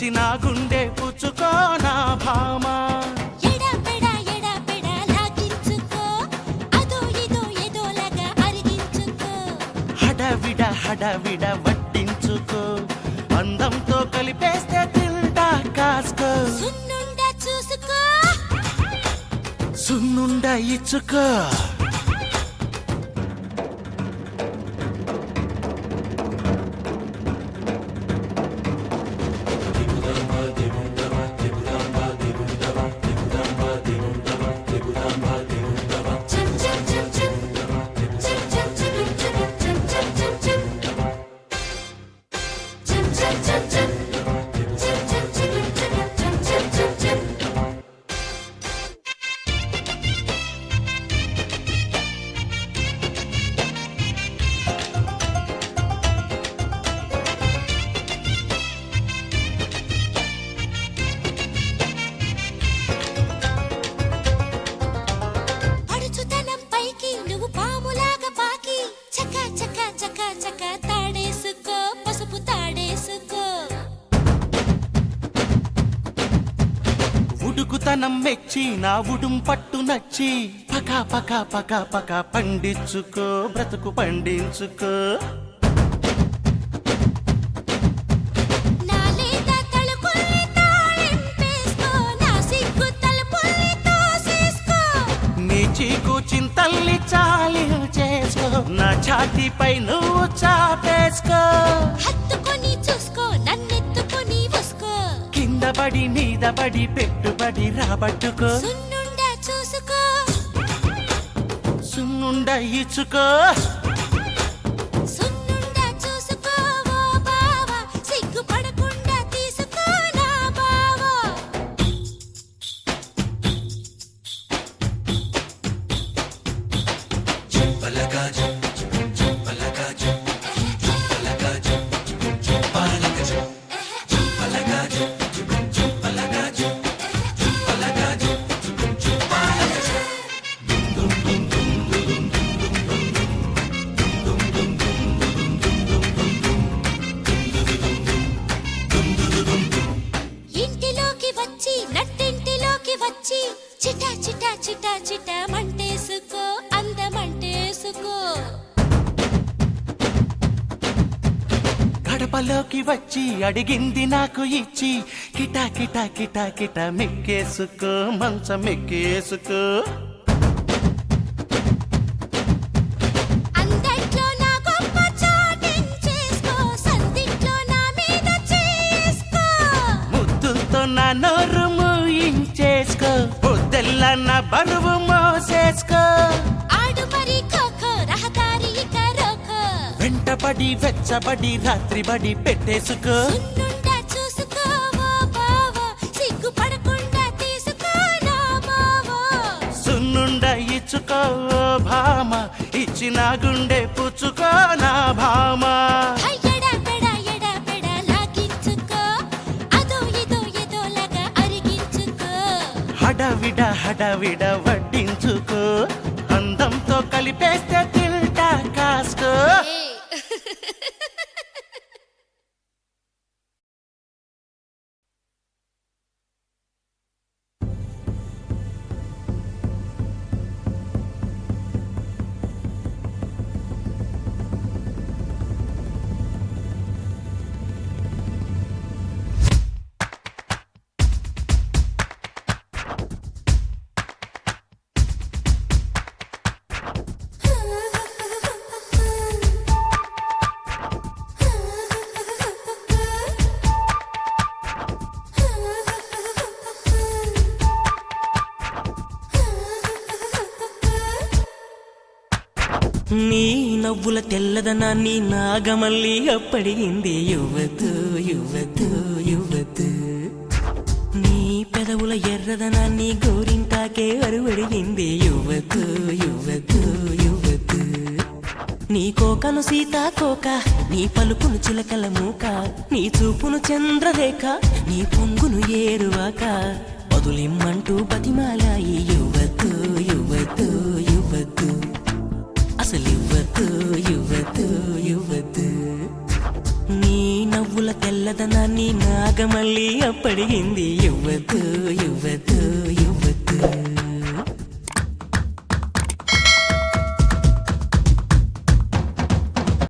ఇచ్చిన గుండె పుచ్చుకో నా భామ హడవిడ హడవిడ వడ్డించుకో అందంతో కలిపేస్తే తింటా కాసుకో సున్నుండ ఇచ్చుకో ఉడుకుతనం మెచ్చి నా ఉడుం పట్టు నచ్చి పకా పకా పకా పకా పండించుకో బ్రతుకు పండించుకో నీ చీకు చింతల్ని చాలి చేసుకో నా ఛాతీపై నువ్వు చాపేసుకో కిందపడి మీదపడి పెట్టుబడి రాబట్టుకో సున్నుండ ఇచ్చుకో గడపలోకి వచ్చి అడిగింది నాకు ఇచ్చి కిటా కిటా కిటా కిటా మెక్కేసుకో మంచం మెక్కేసుకో ముద్దుతో నా నోరు మూయించేసుకో పొద్దెల్లా నా బరువు మోసేసుకో వెంటబడి వెచ్చబడి రాత్రి బడి పెట్టేసుకో సున్నుండ ఇచ్చుకో భామ ఇచ్చిన గుండె పుచ్చుకో నా భామ హడవిడ హడవిడ వడ్డించుకో అందంతో కలిపేస్తే తింటా కాసుకో నీ నవ్వుల తెల్లదనాన్ని నాగమల్లి అప్పడిగింది యువతు యువతు యువతు నీ పెదవుల ఎర్రదనాన్ని గోరింటాకే అరువడిగింది యువతు యువతు యువతు నీ కోకను సీతాకోక నీ పలుకును చిలకల మూక నీ చూపును చంద్రరేఖ నీ పొంగును ఏరువాక వదులిమ్మంటూ బతిమాలాయి యువతు యువతు యువతు అసలు యువతు యువతు యువతు నీ నవ్వుల తెల్లదనాన్ని నాగమల్లి యువతు